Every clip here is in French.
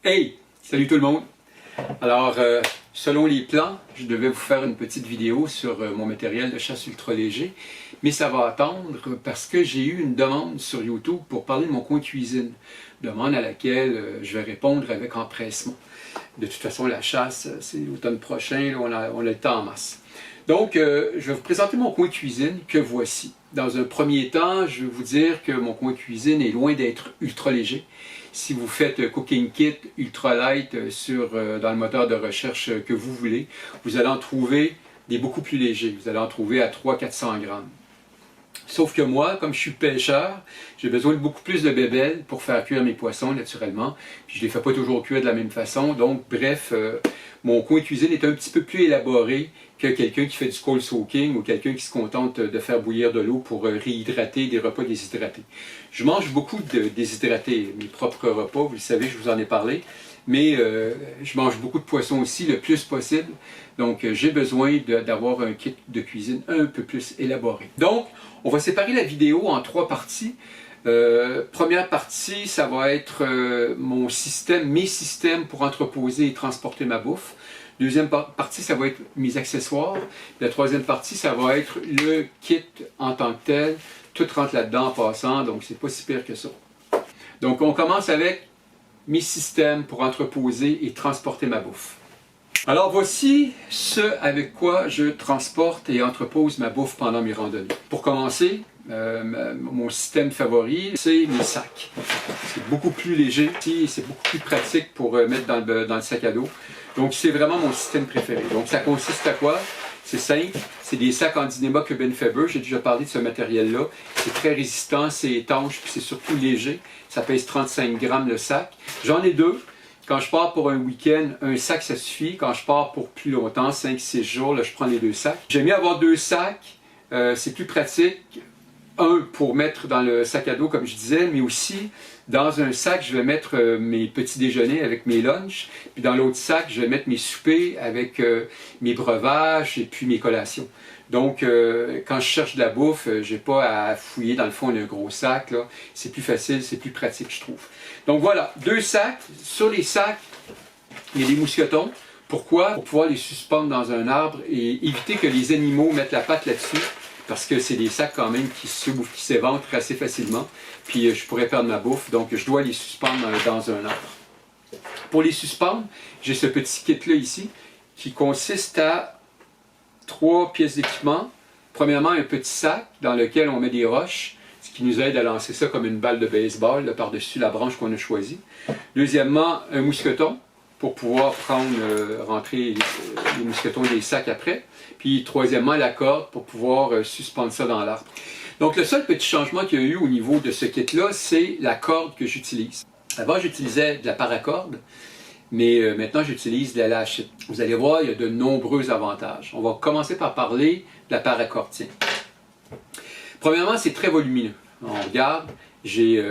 Hey! Salut tout le monde! Alors, selon les plans, je devais vous faire une petite vidéo sur mon matériel de chasse ultra léger, mais ça va attendre parce que j'ai eu une demande sur YouTube pour parler de mon coin cuisine, demande à laquelle je vais répondre avec empressement. De toute façon, la chasse, c'est l'automne prochain, là, on a le temps en masse. Donc, je vais vous présenter mon coin cuisine que voici. Dans un premier temps, je vais vous dire que mon coin cuisine est loin d'être ultra léger. Si vous faites Cooking Kit Ultralight dans le moteur de recherche que vous voulez, vous allez en trouver des beaucoup plus légers. Vous allez en trouver à 300-400 grammes. Sauf que moi, comme je suis pêcheur, j'ai besoin de beaucoup plus de bébelles pour faire cuire mes poissons naturellement. Puis je ne les fais pas toujours cuire de la même façon. Donc, bref, mon coin cuisine est un petit peu plus élaboré que quelqu'un qui fait du cold soaking ou quelqu'un qui se contente de faire bouillir de l'eau pour réhydrater des repas déshydratés. Je mange beaucoup de déshydratés, mes propres repas, vous le savez, je vous en ai parlé. Mais je mange beaucoup de poissons aussi, le plus possible. Donc, j'ai besoin d'avoir un kit de cuisine un peu plus élaboré. Donc, on va séparer la vidéo en 3 parties. Première partie, ça va être mes systèmes pour entreposer et transporter ma bouffe. Deuxième partie, ça va être mes accessoires. La troisième partie, ça va être le kit en tant que tel. Tout rentre là-dedans en passant, donc c'est pas si pire que ça. Donc, on commence avec mes systèmes pour entreposer et transporter ma bouffe. Alors voici ce avec quoi je transporte et entrepose ma bouffe pendant mes randonnées. Pour commencer, mon système favori, c'est mes sacs. C'est beaucoup plus léger, c'est beaucoup plus pratique pour mettre dans le sac à dos. Donc c'est vraiment mon système préféré. Donc ça consiste à quoi? C'est simple, c'est des sacs en Dyneema Cuben Fiber. J'ai déjà parlé de ce matériel-là. C'est très résistant, c'est étanche, puis c'est surtout léger. Ça pèse 35 grammes le sac. J'en ai 2. Quand je pars pour un week-end, un sac ça suffit. Quand je pars pour plus longtemps, 5-6 jours, là, je prends les 2 sacs. J'aime mieux avoir 2 sacs, c'est plus pratique. Un pour mettre dans le sac à dos, comme je disais, mais aussi dans un sac, je vais mettre mes petits déjeuners avec mes lunchs. Puis dans l'autre sac, je vais mettre mes soupers avec mes breuvages et puis mes collations. Donc, quand je cherche de la bouffe, je n'ai pas à fouiller dans le fond d'un gros sac. C'est plus facile, c'est plus pratique, je trouve. Donc voilà, 2 sacs. Sur les sacs, il y a des mousquetons. Pourquoi? Pour pouvoir les suspendre dans un arbre et éviter que les animaux mettent la patte là-dessus. Parce que c'est des sacs quand même qui s'ouvrent, qui s'éventrent assez facilement. Puis je pourrais perdre ma bouffe, donc je dois les suspendre dans un arbre. Pour les suspendre, j'ai ce petit kit-là ici, qui consiste à 3 pièces d'équipement. Premièrement, un petit sac dans lequel on met des roches, ce qui nous aide à lancer ça comme une balle de baseball par-dessus la branche qu'on a choisie. Deuxièmement, un mousqueton pour pouvoir rentrer les mousquetons des sacs après. Puis troisièmement, la corde pour pouvoir suspendre ça dans l'arbre. Donc le seul petit changement qu'il y a eu au niveau de ce kit-là, c'est la corde que j'utilise. Avant, j'utilisais de la paracorde, mais maintenant j'utilise de la lâchette. Vous allez voir, il y a de nombreux avantages. On va commencer par parler de la paracorde. Tiens. Premièrement, c'est très volumineux. On regarde, j'ai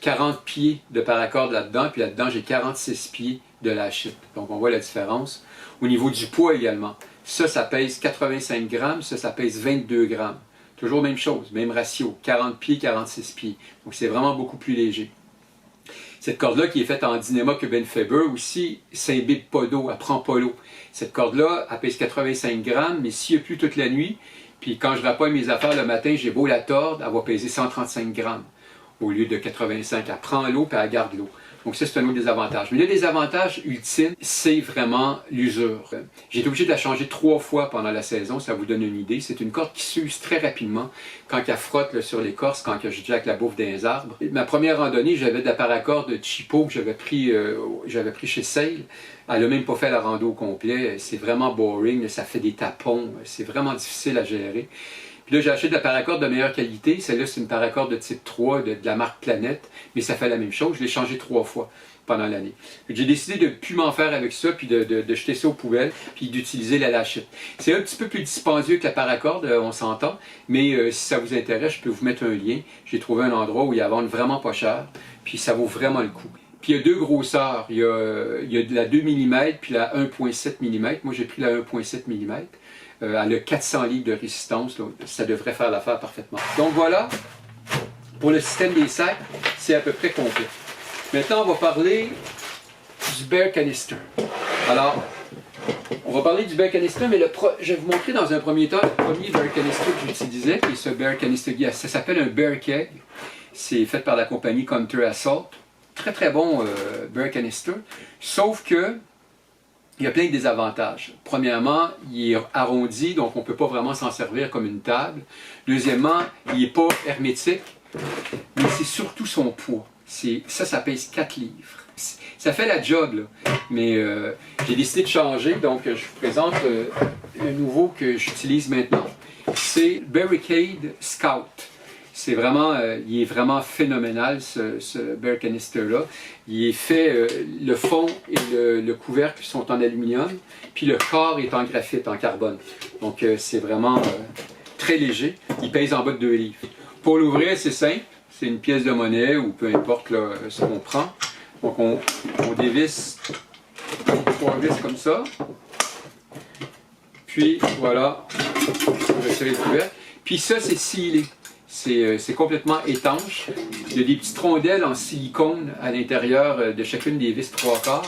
40 pieds de paracorde là-dedans, puis là-dedans j'ai 46 pieds de lâchette. Donc on voit la différence. Au niveau du poids également. Ça pèse 85 grammes, ça pèse 22 grammes. Toujours même chose, même ratio, 40 pieds, 46 pieds. Donc c'est vraiment beaucoup plus léger. Cette corde-là qui est faite en Dyneema Cuben Fiber aussi, ça n'imbibe pas d'eau, elle ne prend pas l'eau. Cette corde-là, elle pèse 85 grammes, mais s'il n'y a plus toute la nuit, puis quand je rapporte mes affaires le matin, j'ai beau la tordre, elle va peser 135 grammes au lieu de 85. Elle prend l'eau et elle garde l'eau. Donc ça, c'est un autre des avantages. Mais l'un des avantages ultimes, c'est vraiment l'usure. J'ai été obligé de la changer 3 fois pendant la saison, ça vous donne une idée. C'est une corde qui s'use très rapidement quand elle frotte sur l'écorce, quand je jack la bouffe dans les arbres. Ma première randonnée, j'avais de la paracorde cheapo que j'avais pris chez Sale. Elle n'a même pas fait la rando au complet. C'est vraiment boring, ça fait des tapons. C'est vraiment difficile à gérer. Puis là, j'ai acheté de la paracorde de meilleure qualité. Celle-là, c'est une paracorde de type 3 de la marque Planète, mais ça fait la même chose. Je l'ai changé 3 fois pendant l'année. J'ai décidé de ne plus m'en faire avec ça, puis de jeter ça aux poubelles, puis d'utiliser la lâchette. C'est un petit peu plus dispendieux que la paracorde, on s'entend, mais si ça vous intéresse, je peux vous mettre un lien. J'ai trouvé un endroit où il y a vendre vraiment pas cher, puis ça vaut vraiment le coup. Puis il y a 2 grosseurs. Il y a de la 2 mm puis la 1,7 mm. Moi, j'ai pris la 1,7 mm. Elle a 400 livres de résistance, donc ça devrait faire l'affaire parfaitement. Donc voilà, pour le système des sacs, c'est à peu près complet. Maintenant, on va parler du bear canister. Alors, on va parler du bear canister, mais je vais vous montrer dans un premier temps le premier bear canister que j'utilisais, qui est ce bear canister. Ça s'appelle un bear keg. C'est fait par la compagnie Counter Assault. Très très bon bear canister, sauf que il y a plein de désavantages. Premièrement, il est arrondi, donc on ne peut pas vraiment s'en servir comme une table. Deuxièmement, il n'est pas hermétique, mais c'est surtout son poids. Ça pèse 4 livres. Ça fait la job, là. Mais j'ai décidé de changer, donc je vous présente un nouveau que j'utilise maintenant. C'est Barricade Scout. C'est vraiment, il est vraiment phénoménal ce bear canister-là. Il est fait, le fond et le couvercle sont en aluminium, puis le corps est en graphite, en carbone. Donc c'est vraiment très léger. Il pèse en bas de 2 livres. Pour l'ouvrir, c'est simple. C'est une pièce de monnaie ou peu importe là, ce qu'on prend. Donc on dévisse 3 vis comme ça. Puis voilà, on va retirer le couvercle. Puis ça, c'est scellé. C'est complètement étanche. Il y a des petites rondelles en silicone à l'intérieur de chacune des vis 3/4.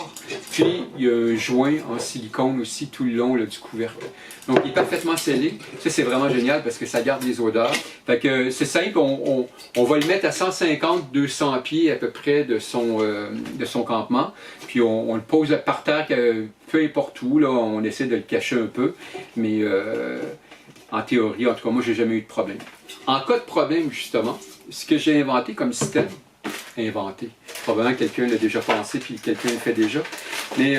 Puis il y a un joint en silicone aussi tout le long là, du couvercle. Donc il est parfaitement scellé. Ça c'est vraiment génial parce que ça garde les odeurs. Fait que c'est simple, on va le mettre à 150-200 pieds à peu près de son campement. Puis on le pose par terre, peu importe où, là, on essaie de le cacher un peu. Mais en théorie, en tout cas, moi j'ai jamais eu de problème. En cas de problème, justement, ce que j'ai inventé comme système, probablement que quelqu'un l'a déjà pensé, puis quelqu'un le fait déjà, mais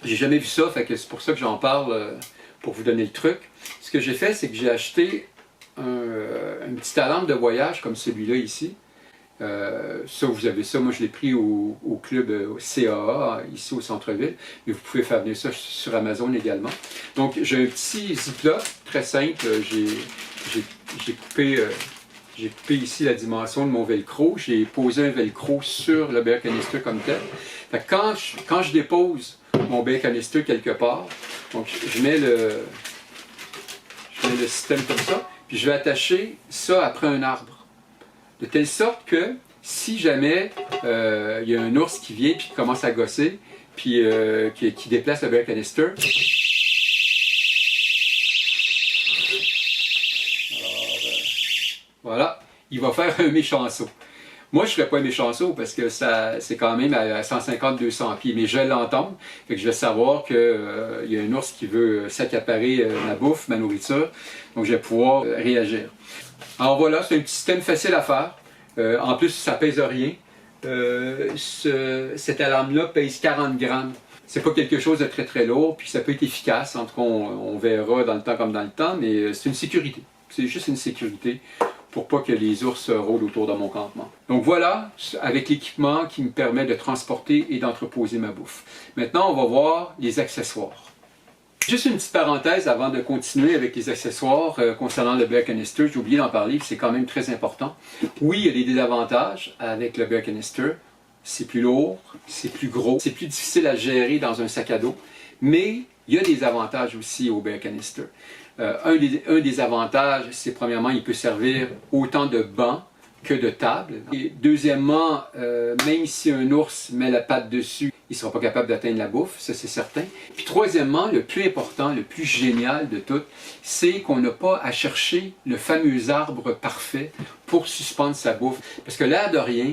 j'ai jamais vu ça, fait que c'est pour ça que j'en parle, pour vous donner le truc. Ce que j'ai fait, c'est que j'ai acheté un petit alarme de voyage comme celui-là ici. Ça, vous avez ça, moi je l'ai pris au club au CAA, ici au centre-ville, mais vous pouvez faire venir ça sur Amazon également. Donc j'ai un petit ziploc, très simple, j'ai coupé ici la dimension de mon velcro, j'ai posé un velcro sur le bear canister comme tel. Fait que quand je dépose mon bear canister quelque part, donc je mets le système comme ça, puis je vais attacher ça après un arbre. De telle sorte que si jamais il y a un ours qui vient et qui commence à gosser, puis qui déplace le bear canister, voilà, il va faire un méchant saut. Moi, je ne ferais pas un méchant saut parce que c'est quand même à 150-200 pieds, mais je vais l'entendre, fait que je vais savoir qu'il y a un ours qui veut s'accaparer ma bouffe, ma nourriture, donc je vais pouvoir réagir. Alors voilà, c'est un petit système facile à faire. En plus, ça ne pèse rien. Cette alarme-là pèse 40 grammes. C'est pas quelque chose de très très lourd, puis ça peut être efficace. En tout cas, on verra dans le temps comme dans le temps, mais c'est une sécurité. C'est juste une sécurité pour pas que les ours rôdent autour de mon campement. Donc voilà, avec l'équipement qui me permet de transporter et d'entreposer ma bouffe. Maintenant, on va voir les accessoires. Juste une petite parenthèse avant de continuer avec les accessoires concernant le bear canister. J'ai oublié d'en parler, c'est quand même très important. Oui, il y a des désavantages avec le bear canister. C'est plus lourd, c'est plus gros, c'est plus difficile à gérer dans un sac à dos. Mais il y a des avantages aussi au bear canister. Un des avantages, c'est premièrement, il peut servir autant de banc que de table. Et deuxièmement, même si un ours met la patte dessus, il ne sera pas capable d'atteindre la bouffe, ça c'est certain. Puis troisièmement, le plus important, le plus génial de tout, c'est qu'on n'a pas à chercher le fameux arbre parfait pour suspendre sa bouffe. Parce que l'air de rien,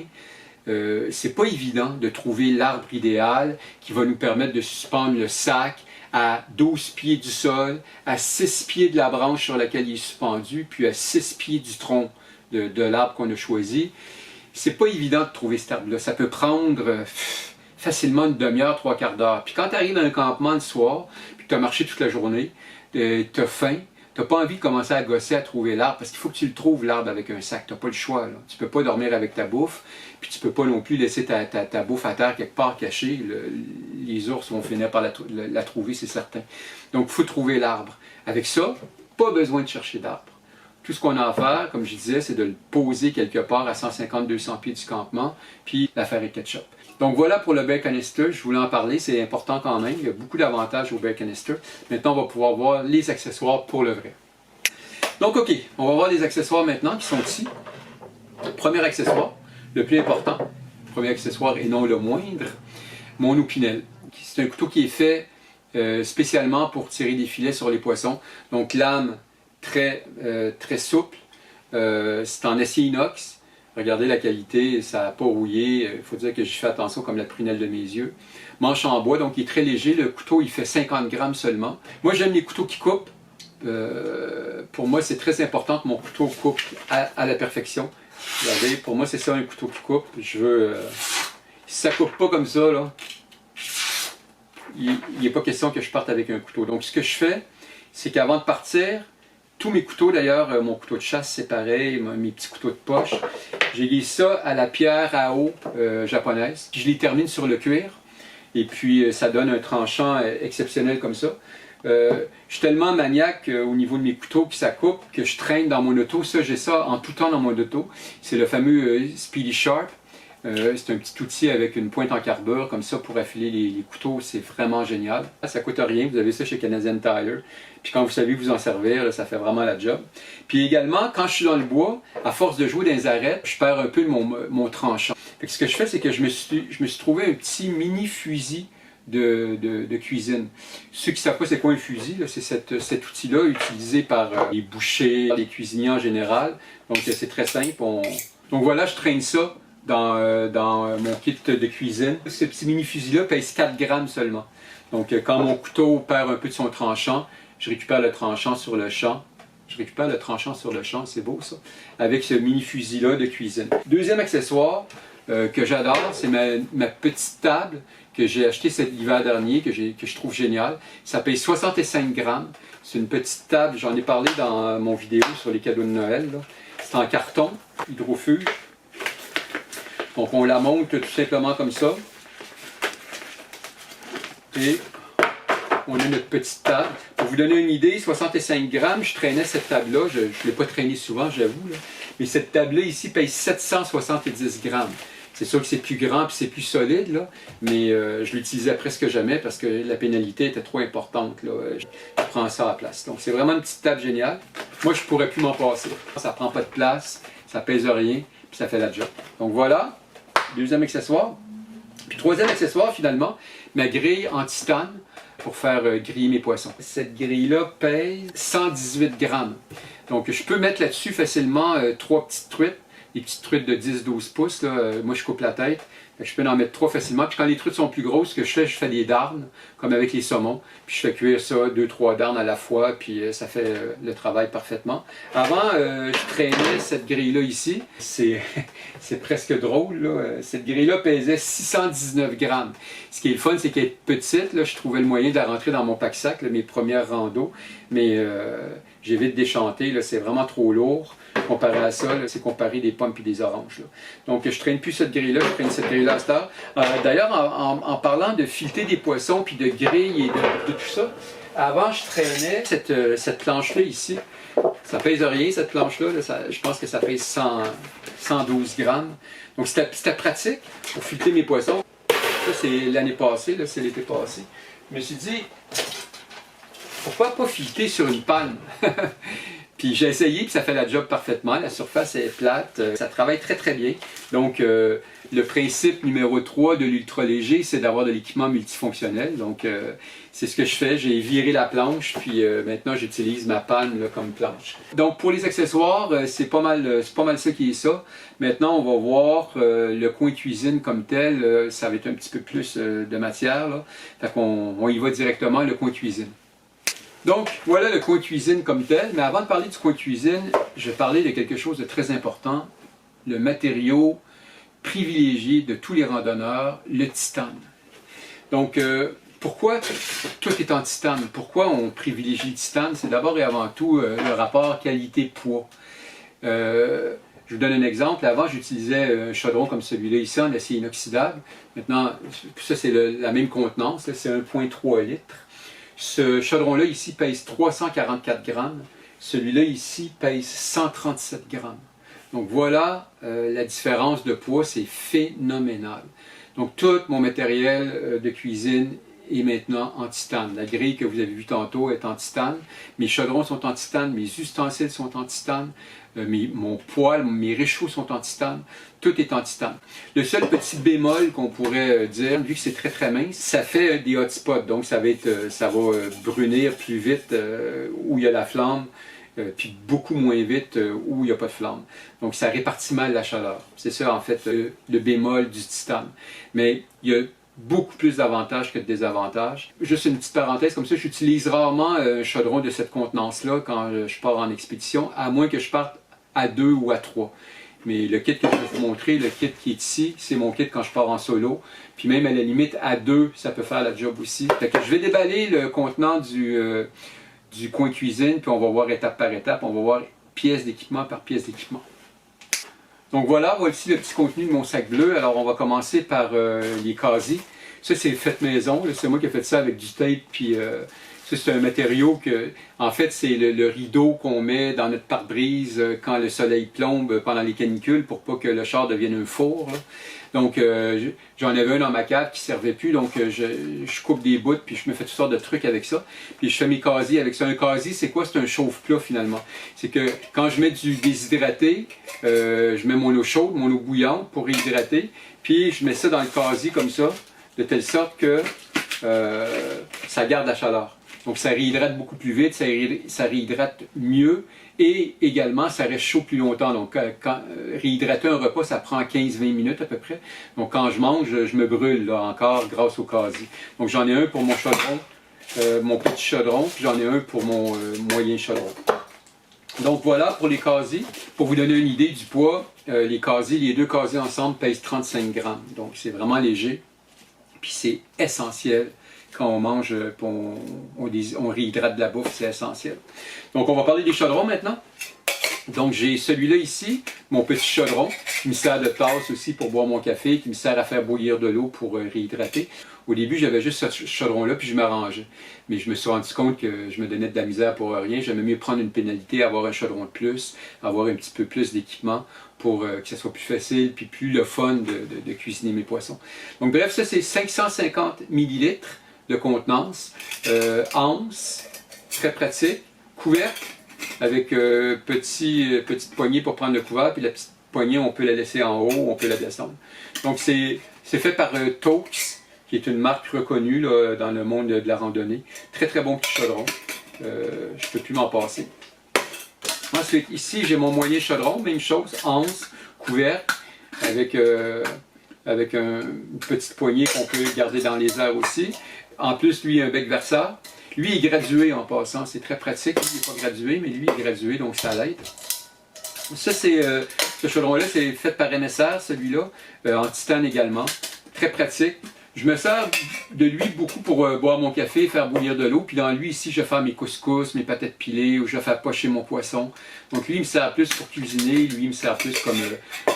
c'est pas évident de trouver l'arbre idéal qui va nous permettre de suspendre le sac à 12 pieds du sol, à 6 pieds de la branche sur laquelle il est suspendu, puis à 6 pieds du tronc de l'arbre qu'on a choisi. C'est pas évident de trouver cet arbre-là. Ça peut prendre facilement une demi-heure, 3/4 d'heure. Puis quand tu arrives à un campement le soir, puis que tu as marché toute la journée, tu as faim, tu n'as pas envie de commencer à gosser à trouver l'arbre, parce qu'il faut que tu le trouves, l'arbre, avec un sac. Tu n'as pas le choix. Là. Tu ne peux pas dormir avec ta bouffe, puis tu ne peux pas non plus laisser ta bouffe à terre quelque part cachée. Les ours vont finir par la trouver, c'est certain. Donc, il faut trouver l'arbre. Avec ça, pas besoin de chercher d'arbre. Tout ce qu'on a à faire, comme je disais, c'est de le poser quelque part à 150-200 pieds du campement, puis la faire avec ketchup. Donc voilà pour le bear canister, je voulais en parler, c'est important quand même, il y a beaucoup d'avantages au bear canister. Maintenant, on va pouvoir voir les accessoires pour le vrai. Donc ok, on va voir les accessoires maintenant qui sont ici. Premier accessoire, le plus important, premier accessoire et non le moindre, mon Opinel. C'est un couteau qui est fait spécialement pour tirer des filets sur les poissons. Donc lame très souple, c'est en acier inox. Regardez la qualité, ça n'a pas rouillé. Il faut dire que je fais attention comme la prunelle de mes yeux. Manche en bois, donc il est très léger. Le couteau, il fait 50 grammes seulement. Moi, j'aime les couteaux qui coupent. Pour moi, c'est très important que mon couteau coupe à la perfection. Regardez, pour moi, c'est ça un couteau qui coupe. Je veux... si ça coupe pas comme ça, là, il n'est pas question que je parte avec un couteau. Donc, ce que je fais, c'est qu'avant de partir, tous mes couteaux, d'ailleurs, mon couteau de chasse, c'est pareil, mes petits couteaux de poche, j'aiguise ça à la pierre à eau japonaise. Je les termine sur le cuir, et puis ça donne un tranchant exceptionnel comme ça. Je suis tellement maniaque au niveau de mes couteaux que ça coupe, que je traîne dans mon auto. Ça, j'ai ça en tout temps dans mon auto. C'est le fameux Speedy Sharp. C'est un petit outil avec une pointe en carbure, comme ça, pour affiler les couteaux. C'est vraiment génial. Ça coûte rien, vous avez ça chez Canadian Tire. Puis quand vous savez vous en servir, là, ça fait vraiment la job. Puis également, quand je suis dans le bois, à force de jouer dans les arêtes, je perds un peu mon tranchant. Fait que ce que je fais, c'est que je me suis trouvé un petit mini fusil de cuisine. Ceux qui ne savent pas c'est quoi un fusil, c'est cet outil-là utilisé par les bouchers, les cuisiniers en général. Donc c'est très simple. Donc voilà, je traîne ça dans mon kit de cuisine. Ce petit mini fusil-là pèse 4 grammes seulement. Donc quand mon couteau perd un peu de son tranchant, je récupère le tranchant sur le champ. C'est beau ça, avec ce mini fusil-là de cuisine. Deuxième accessoire que j'adore, c'est ma petite table que j'ai achetée cet hiver dernier, que je trouve génial. Ça pèse 65 grammes. C'est une petite table, j'en ai parlé dans mon vidéo sur les cadeaux de Noël. C'est en carton, hydrofuge. Donc on la monte tout simplement comme ça. Et on a notre petite table. Pour vous donner une idée, 65 grammes, je traînais cette table-là. Je ne l'ai pas traînée souvent, j'avoue. Mais cette table-là ici pèse 770 grammes. C'est sûr que c'est plus grand et c'est plus solide, là, mais je l'utilisais presque jamais parce que la pénalité était trop importante. Là. Je prends ça à la place. Donc c'est vraiment une petite table géniale. Moi, je ne pourrais plus m'en passer. Ça ne prend pas de place, ça ne pèse rien, puis ça fait la job. Donc voilà, deuxième accessoire. Puis troisième accessoire, finalement, ma grille en titane pour faire griller mes poissons. Cette grille-là pèse 118 grammes. Donc je peux mettre là-dessus facilement 3 petites truites. Des petites truites de 10-12 pouces, là. Moi je coupe la tête, je peux en mettre 3 facilement. Puis quand les truites sont plus grosses, ce que je fais des darnes, comme avec les saumons. Puis je fais cuire ça, 2-3 darnes à la fois, puis ça fait le travail parfaitement. Avant, je traînais cette grille-là ici. C'est presque drôle, là. Cette grille-là pesait 619 grammes. Ce qui est le fun, c'est qu'elle est petite. Là, je trouvais le moyen de la rentrer dans mon pack-sac, mes premières randos. Mais j'ai vite déchanté, c'est vraiment trop lourd. Comparé à ça, c'est comparer des pommes et des oranges. Là. Donc je ne traîne plus cette grille-là, je traîne cette grille-là à cette heure. D'ailleurs, en parlant de fileter des poissons, puis de grille et de tout ça, avant je traînais cette planche-là ici. Ça pèse rien, cette planche-là. Je pense que ça pèse 112 grammes. Donc c'était pratique pour fileter mes poissons. Ça, c'est l'année passée, c'est l'été passé. Je me suis dit, pourquoi pas fileter sur une palme? Puis j'ai essayé, puis ça fait la job parfaitement. La surface est plate, ça travaille très très bien. Donc le principe numéro 3 de l'ultra léger, c'est d'avoir de l'équipement multifonctionnel. Donc c'est ce que je fais, j'ai viré la planche, puis maintenant j'utilise ma panne là, comme planche. Donc pour les accessoires, c'est pas mal ça qui est ça. Maintenant on va voir le coin cuisine comme tel, ça va être un petit peu plus de matière. Là. Fait qu'on y va directement, le coin cuisine. Donc, voilà le coin cuisine comme tel, mais avant de parler du coin cuisine, je vais parler de quelque chose de très important, le matériau privilégié de tous les randonneurs, le titane. Donc, pourquoi tout est en titane? Pourquoi on privilégie le titane? C'est d'abord et avant tout le rapport qualité-poids. Je vous donne un exemple. Avant, j'utilisais un chaudron comme celui-là ici, en acier inoxydable. Maintenant, ça c'est la même contenance, c'est 1,3 litres. Ce chaudron-là ici pèse 344 grammes. Celui-là ici pèse 137 grammes. Donc voilà, la différence de poids, c'est phénoménal. Donc tout mon matériel de cuisine est maintenant en titane. La grille que vous avez vue tantôt est en titane. Mes chaudrons sont en titane, mes ustensiles sont en titane, mon poêle, mes réchauds sont en titane. Tout est en titane. Le seul petit bémol qu'on pourrait dire, vu que c'est très très mince, ça fait des hotspots. Donc ça va brunir plus vite où il y a la flamme, puis beaucoup moins vite où il n'y a pas de flamme. Donc ça répartit mal la chaleur. C'est ça en fait le bémol du titane. Mais il y a beaucoup plus d'avantages que de désavantages. Juste une petite parenthèse comme ça, j'utilise rarement un chaudron de cette contenance-là quand je pars en expédition, à moins que je parte à 2 ou à 3. Mais le kit que je vais vous montrer, le kit qui est ici, c'est mon kit quand je pars en solo. Puis même à la limite, à 2, ça peut faire la job aussi. Fait que je vais déballer le contenant du coin cuisine, puis on va voir étape par étape, on va voir pièce d'équipement par pièce d'équipement. Donc voilà, voici le petit contenu de mon sac bleu. Alors on va commencer par les casiers. Ça c'est fait maison, c'est moi qui ai fait ça avec du tape, puis ça c'est un matériau que, en fait c'est le rideau qu'on met dans notre pare-brise quand le soleil plombe pendant les canicules pour pas que le char devienne un four, là. Donc j'en avais un dans ma cave qui ne servait plus, donc je coupe des bouts puis je me fais toutes sortes de trucs avec ça. Puis je fais mes casiers avec ça. Un casier c'est quoi? C'est un chauffe-plat finalement. C'est que quand je mets du déshydraté, je mets mon eau chaude, mon eau bouillante pour réhydrater, puis je mets ça dans le casier comme ça, de telle sorte que ça garde la chaleur. Donc ça réhydrate beaucoup plus vite, ça réhydrate mieux et également ça reste chaud plus longtemps. Donc réhydrater un repas, ça prend 15-20 minutes à peu près. Donc quand je mange, je me brûle là, encore grâce au casier. Donc j'en ai un pour mon chaudron, mon petit chaudron, puis j'en ai un pour mon moyen chaudron. Donc voilà pour les casiers. Pour vous donner une idée du poids, les deux casiers ensemble pèsent 35 grammes. Donc c'est vraiment léger. Puis c'est essentiel. Quand on mange, on réhydrate de la bouffe, c'est essentiel. Donc on va parler des chaudrons maintenant. Donc j'ai celui-là ici, mon petit chaudron, qui me sert de tasse aussi pour boire mon café, qui me sert à faire bouillir de l'eau pour réhydrater. Au début, j'avais juste ce chaudron-là, puis je m'arrangeais. Mais je me suis rendu compte que je me donnais de la misère pour rien. J'aimais mieux prendre une pénalité, avoir un chaudron de plus, avoir un petit peu plus d'équipement pour que ça soit plus facile, puis plus le fun de cuisiner mes poissons. Donc bref, ça c'est 550 ml de contenance, anse, très pratique, couvercle, avec petite poignée pour prendre le couvert, puis la petite poignée, on peut la laisser en haut, on peut la descendre. Donc c'est fait par Toaks, qui est une marque reconnue là, dans le monde de la randonnée. Très très bon petit chaudron, je ne peux plus m'en passer. Ensuite, ici j'ai mon moyen chaudron, même chose, anse, couvercle, avec une petite poignée qu'on peut garder dans les airs aussi. En plus, lui, il a un bec verseur. Lui, il est gradué en passant, c'est très pratique. Lui, il n'est pas gradué, mais lui, il est gradué, donc ça l'aide. Ça, c'est ce chaudron-là, c'est fait par MSR, celui-là, en titane également. Très pratique. Je me sers de lui beaucoup pour boire mon café, faire bouillir de l'eau. Puis dans lui, ici, je vais faire mes couscous, mes patates pilées, ou je vais faire pocher mon poisson. Donc lui, il me sert plus pour cuisiner, lui, il me sert plus comme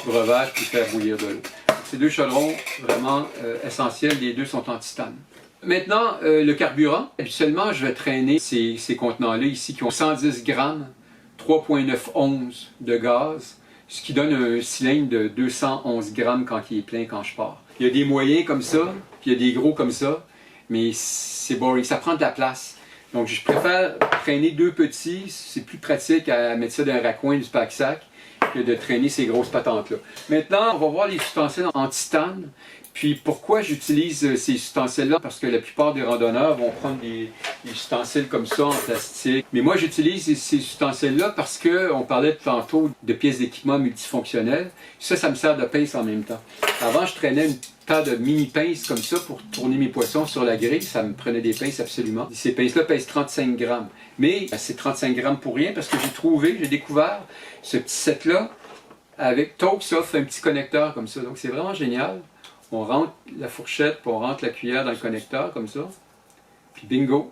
breuvage pour faire bouillir de l'eau. Ces deux chaudrons, vraiment essentiels, les deux sont en titane. Maintenant, le carburant. Habituellement, je vais traîner ces contenants-là ici qui ont 110 grammes, 3,911 de gaz, ce qui donne un cylindre de 211 grammes quand il est plein, quand je pars. Il y a des moyens comme ça, puis il y a des gros comme ça, mais c'est boring, ça prend de la place. Donc je préfère traîner deux petits, c'est plus pratique à mettre ça dans un raccoin du pack-sac que de traîner ces grosses patentes-là. Maintenant, on va voir les ustensiles en titane. Puis pourquoi j'utilise ces ustensiles-là? Parce que la plupart des randonneurs vont prendre des ustensiles comme ça en plastique. Mais moi j'utilise ces ustensiles-là parce qu'on parlait tantôt de pièces d'équipement multifonctionnelles. Ça me sert de pince en même temps. Avant je traînais une tas de mini-pinces comme ça pour tourner mes poissons sur la grille. Ça me prenait des pinces absolument. Ces pinces-là pèsent 35 grammes. Mais c'est 35 grammes pour rien parce que j'ai découvert ce petit set-là avec Toaks offre un petit connecteur comme ça. Donc c'est vraiment génial. On rentre la fourchette, puis on rentre la cuillère dans le connecteur, comme ça. Puis bingo!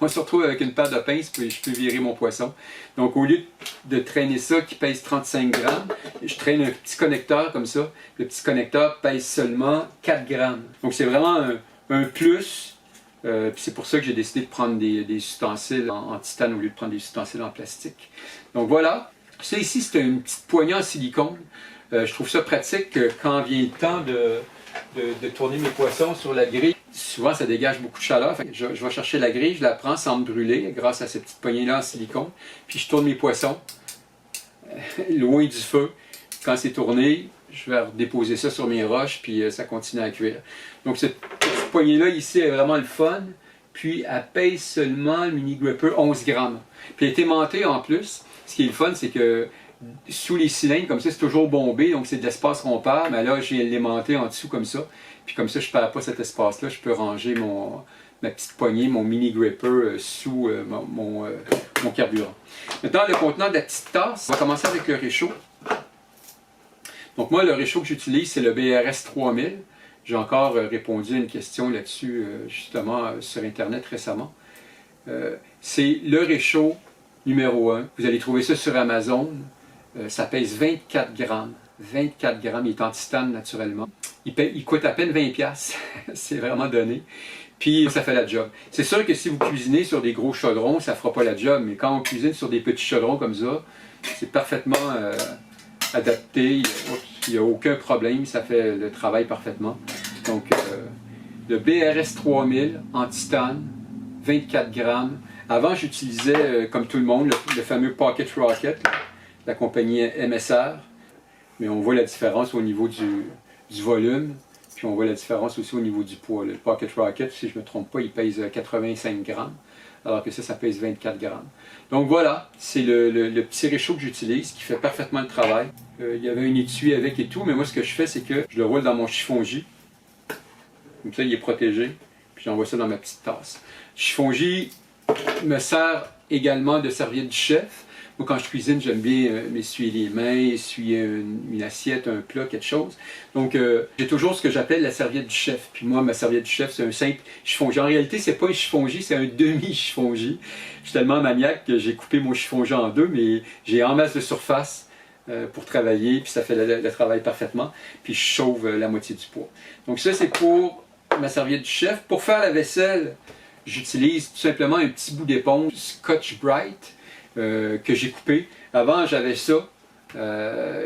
On se retrouve avec une paire de pinces, puis je peux virer mon poisson. Donc au lieu de traîner ça qui pèse 35 grammes, je traîne un petit connecteur comme ça. Le petit connecteur pèse seulement 4 grammes. Donc c'est vraiment un plus. Puis c'est pour ça que j'ai décidé de prendre des ustensiles en titane au lieu de prendre des ustensiles en plastique. Donc voilà. Ça ici, c'est une petite poignée en silicone. Je trouve ça pratique quand vient le temps de tourner mes poissons sur la grille. souvent ça dégage beaucoup de chaleur. Fait que je vais chercher la grille, je la prends sans me brûler grâce à cette petite poignée-là en silicone. Puis je tourne mes poissons loin du feu. Quand c'est tourné, je vais redéposer ça sur mes roches, puis ça continue à cuire. Donc cette petite poignée-là ici est vraiment le fun. Puis elle pèse seulement, le mini gripper, 11 grammes. Puis elle est aimantée en plus. Ce qui est le fun, c'est que sous les cylindres, comme ça, c'est toujours bombé, donc c'est de l'espace qu'on perd. Mais là, j'ai l'aimanté en dessous comme ça. Puis comme ça, je ne perds pas cet espace-là. Je peux ranger ma petite poignée, mon mini gripper sous mon carburant. Maintenant, le contenant de la petite tasse, on va commencer avec le réchaud. Donc moi, le réchaud que j'utilise, c'est le BRS 3000. J'ai encore répondu à une question là-dessus, justement, sur Internet récemment. C'est le réchaud numéro 1. Vous allez trouver ça sur Amazon. Ça pèse 24 grammes. 24 grammes, il est en titane naturellement. Il coûte à peine 20$. C'est vraiment donné. Puis ça fait la job. C'est sûr que si vous cuisinez sur des gros chaudrons, ça ne fera pas la job. Mais quand on cuisine sur des petits chaudrons comme ça, c'est parfaitement adapté. Il n'y a aucun problème. Ça fait le travail parfaitement. Donc, le BRS 3000 en titane, 24 grammes. Avant, j'utilisais, comme tout le monde, le fameux Pocket Rocket, la compagnie MSR. Mais on voit la différence au niveau du volume. Puis on voit la différence aussi au niveau du poids. Le Pocket Rocket, si je ne me trompe pas, il pèse 85 grammes. Alors que ça pèse 24 grammes. Donc voilà, c'est le petit réchaud que j'utilise, qui fait parfaitement le travail. Il y avait un étui avec et tout, mais moi ce que je fais, c'est que je le roule dans mon chiffon-J. Comme ça, il est protégé. Puis j'envoie ça dans ma petite tasse. Le chiffon-J me sert également de serviette du chef. Moi, quand je cuisine, j'aime bien m'essuyer les mains, essuyer une assiette, un plat, quelque chose. Donc, j'ai toujours ce que j'appelle la serviette du chef. Puis moi, ma serviette du chef, c'est un simple chiffon-J. En réalité, c'est pas un chiffon-J, c'est un demi-chiffon-J. Je suis tellement maniaque que j'ai coupé mon chiffon-J en deux, mais j'ai en masse de surface pour travailler, puis ça fait le travail parfaitement. Puis je sauve la moitié du poids. Donc ça, c'est pour ma serviette du chef. Pour faire la vaisselle, j'utilise tout simplement un petit bout d'éponge Scotch-Brite que j'ai coupé. Avant, j'avais ça,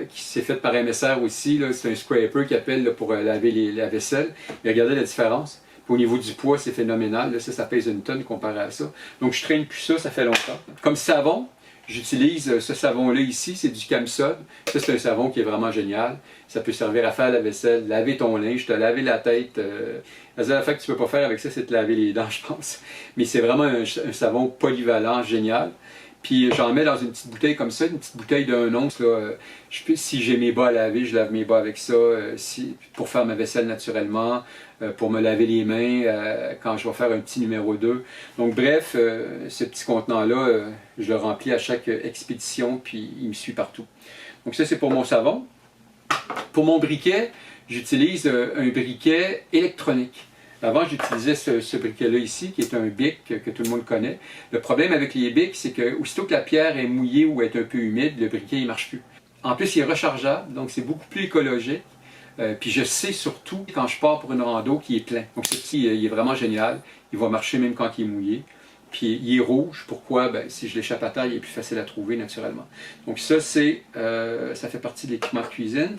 qui s'est fait par MSR aussi. C'est un scraper qu'ils appellent pour laver la vaisselle. Et regardez la différence. Puis au niveau du poids, c'est phénoménal. Là, ça pèse une tonne comparé à ça. Donc je traîne plus ça fait longtemps. Comme savon, j'utilise ce savon-là ici, c'est du Camisode. Ça, c'est un savon qui est vraiment génial. Ça peut servir à faire la vaisselle, laver ton linge, te laver la tête. La seule affaire que tu ne peux pas faire avec ça, c'est te laver les dents, je pense. Mais c'est vraiment un savon polyvalent, génial. Puis j'en mets dans une petite bouteille comme ça, une petite bouteille d'1 once. Là, si j'ai mes bas à laver, je lave mes bas avec ça. Pour faire ma vaisselle naturellement, pour me laver les mains quand je vais faire un petit numéro 2. Donc bref, ce petit contenant-là, je le remplis à chaque expédition, puis il me suit partout. Donc ça, c'est pour mon savon. Pour mon briquet, j'utilise un briquet électronique. Avant, j'utilisais ce briquet-là ici, qui est un bic que tout le monde connaît. Le problème avec les bics, c'est que aussitôt que la pierre est mouillée ou est un peu humide, le briquet ne marche plus. En plus, il est rechargeable, donc c'est beaucoup plus écologique. Puis je sais surtout, quand je pars pour une rando, qu'il est plein. Donc ceci, il est vraiment génial. Il va marcher même quand il est mouillé. Puis il est rouge. Pourquoi? Ben, si je l'échappe à terre, il est plus facile à trouver naturellement. Donc ça, ça fait partie de l'équipement de cuisine.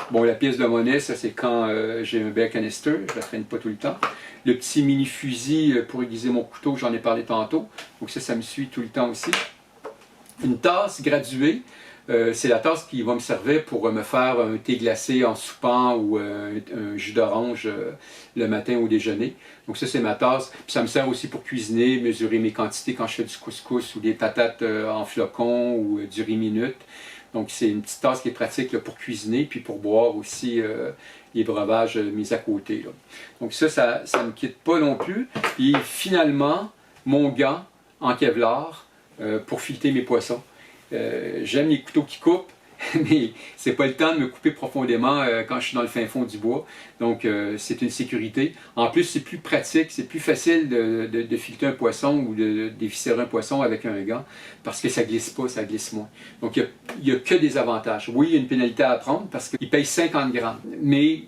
Bon, la pièce de monnaie, ça c'est quand j'ai un bear canister. Je ne la traîne pas tout le temps. Le petit mini fusil pour aiguiser mon couteau, j'en ai parlé tantôt. Donc ça me suit tout le temps aussi. Une tasse graduée. C'est la tasse qui va me servir pour me faire un thé glacé en soupant ou un jus d'orange le matin au déjeuner. Donc ça, c'est ma tasse. Puis ça me sert aussi pour cuisiner, mesurer mes quantités quand je fais du couscous ou des patates en flocons ou du riz minute. Donc c'est une petite tasse qui est pratique là, pour cuisiner puis pour boire aussi les breuvages mis à côté. Là. Donc ça ne me quitte pas non plus. Puis finalement, mon gant en Kevlar pour fileter mes poissons. J'aime les couteaux qui coupent, mais c'est pas le temps de me couper profondément quand je suis dans le fin fond du bois. Donc c'est une sécurité. En plus, c'est plus pratique, c'est plus facile de fileter un poisson ou de déviscérer un poisson avec un gant parce que ça glisse pas, ça glisse moins. Donc il n'y a que des avantages. Oui, il y a une pénalité à prendre parce qu'il paye 50 grammes, mais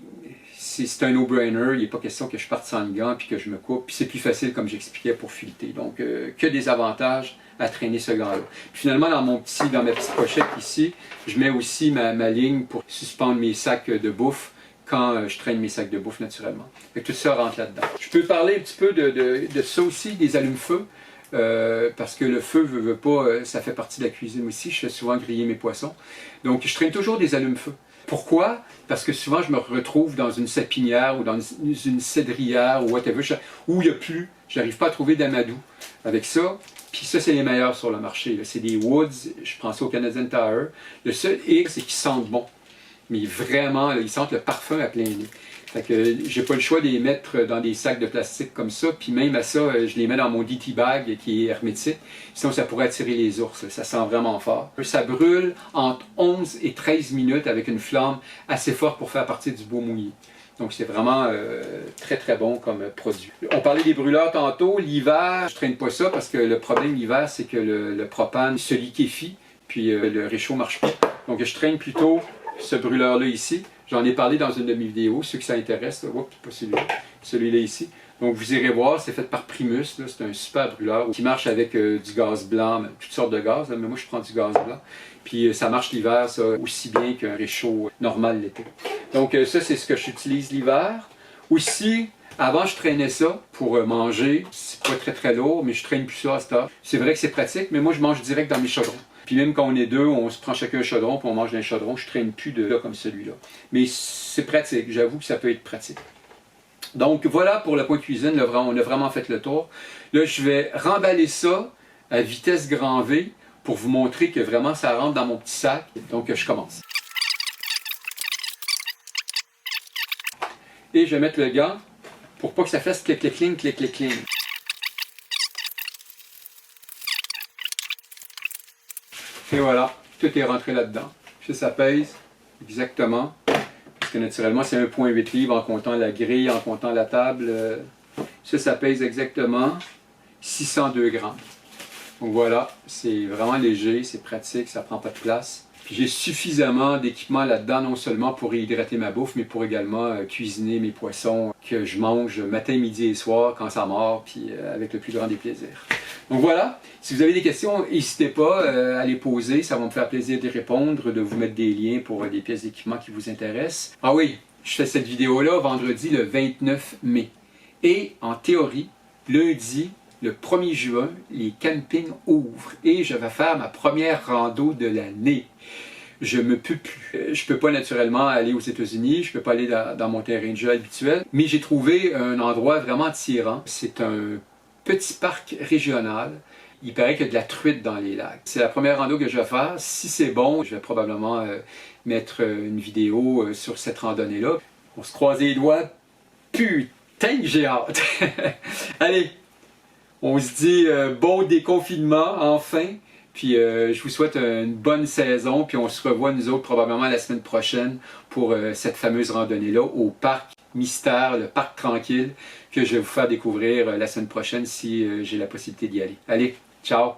c'est un no-brainer, il n'est pas question que je parte sans le gant et que je me coupe. Puis c'est plus facile, comme j'expliquais, pour fileter. Donc, que des avantages à traîner ce gant-là. Finalement, dans ma petite pochette ici, je mets aussi ma ligne pour suspendre mes sacs de bouffe quand je traîne mes sacs de bouffe naturellement. Et tout ça rentre là-dedans. Je peux parler un petit peu de ça aussi, des allumes-feu, parce que le feu, veut pas, ça fait partie de la cuisine aussi. Je fais souvent griller mes poissons. Donc, je traîne toujours des allumes-feu. Pourquoi? Parce que souvent, je me retrouve dans une sapinière ou dans une cédrière ou whatever, où il n'y a plus, je n'arrive pas à trouver d'amadou avec ça. Puis ça, c'est les meilleurs sur le marché. C'est des Woods, je prends ça au Canadian Tire. Le seul hic, c'est qu'ils sentent bon. Mais vraiment, là, ils sentent le parfum à plein nez. Fait que j'ai pas le choix de les mettre dans des sacs de plastique comme ça. Puis même à ça, je les mets dans mon DT bag qui est hermétique. Sinon, ça pourrait attirer les ours. Ça sent vraiment fort. Ça brûle entre 11 et 13 minutes avec une flamme assez forte pour faire partie du bois mouillé. Donc c'est vraiment très très bon comme produit. On parlait des brûleurs tantôt. L'hiver, je traîne pas ça parce que le problème l'hiver, c'est que le propane se liquéfie. Puis le réchaud marche pas. Donc je traîne plutôt ce brûleur-là ici. J'en ai parlé dans une de mes vidéos, ceux qui ça intéresse. Oups, pas celui-là. Celui-là ici. Donc vous irez voir, c'est fait par Primus. C'est un super brûleur qui marche avec du gaz blanc, toutes sortes de gaz. Mais moi je prends du gaz blanc. Puis ça marche l'hiver, ça, aussi bien qu'un réchaud normal l'été. Donc ça, c'est ce que j'utilise l'hiver. Aussi, avant je traînais ça pour manger. C'est pas très très lourd, mais je traîne plus ça à cette heure. C'est vrai que c'est pratique, mais moi je mange direct dans mes chaudrons. Puis même quand on est deux, on se prend chacun un chaudron, puis on mange dans un chaudron. Je traîne plus de là comme celui-là. Mais c'est pratique, j'avoue que ça peut être pratique. Donc voilà pour le point cuisine, là, on a vraiment fait le tour. Là, je vais remballer ça à vitesse grand V pour vous montrer que vraiment ça rentre dans mon petit sac. Donc je commence. Et je vais mettre le gant pour pas que ça fasse clic-clic-cling, clic-clic-cling. Et voilà, tout est rentré là-dedans. Ça pèse exactement. Parce que naturellement, c'est 1,8 livres en comptant la grille, en comptant la table. Ça pèse exactement 602 grammes. Donc voilà, c'est vraiment léger, c'est pratique, ça prend pas de place. Puis j'ai suffisamment d'équipement là-dedans, non seulement pour réhydrater ma bouffe, mais pour également cuisiner mes poissons que je mange matin, midi et soir quand ça mord, puis avec le plus grand des plaisirs. Donc voilà, si vous avez des questions, n'hésitez pas à les poser, ça va me faire plaisir d'y répondre, de vous mettre des liens pour des pièces d'équipement qui vous intéressent. Ah oui, je fais cette vidéo-là vendredi le 29 mai. Et en théorie, lundi, le 1er juin, les campings ouvrent et je vais faire ma première rando de l'année. Je me peux plus. Je peux pas naturellement aller aux États-Unis, je peux pas aller dans mon terrain de jeu habituel, mais j'ai trouvé un endroit vraiment attirant. C'est un petit parc régional. Il paraît qu'il y a de la truite dans les lacs. C'est la première rando que je vais faire. Si c'est bon, je vais probablement mettre une vidéo sur cette randonnée-là. On se croise les doigts. Putain que j'ai hâte! Allez! On se dit bon déconfinement, enfin. Puis je vous souhaite une bonne saison. Puis on se revoit nous autres probablement la semaine prochaine pour cette fameuse randonnée-là au parc Mystère, le parc tranquille, que je vais vous faire découvrir la semaine prochaine si j'ai la possibilité d'y aller. Allez, ciao!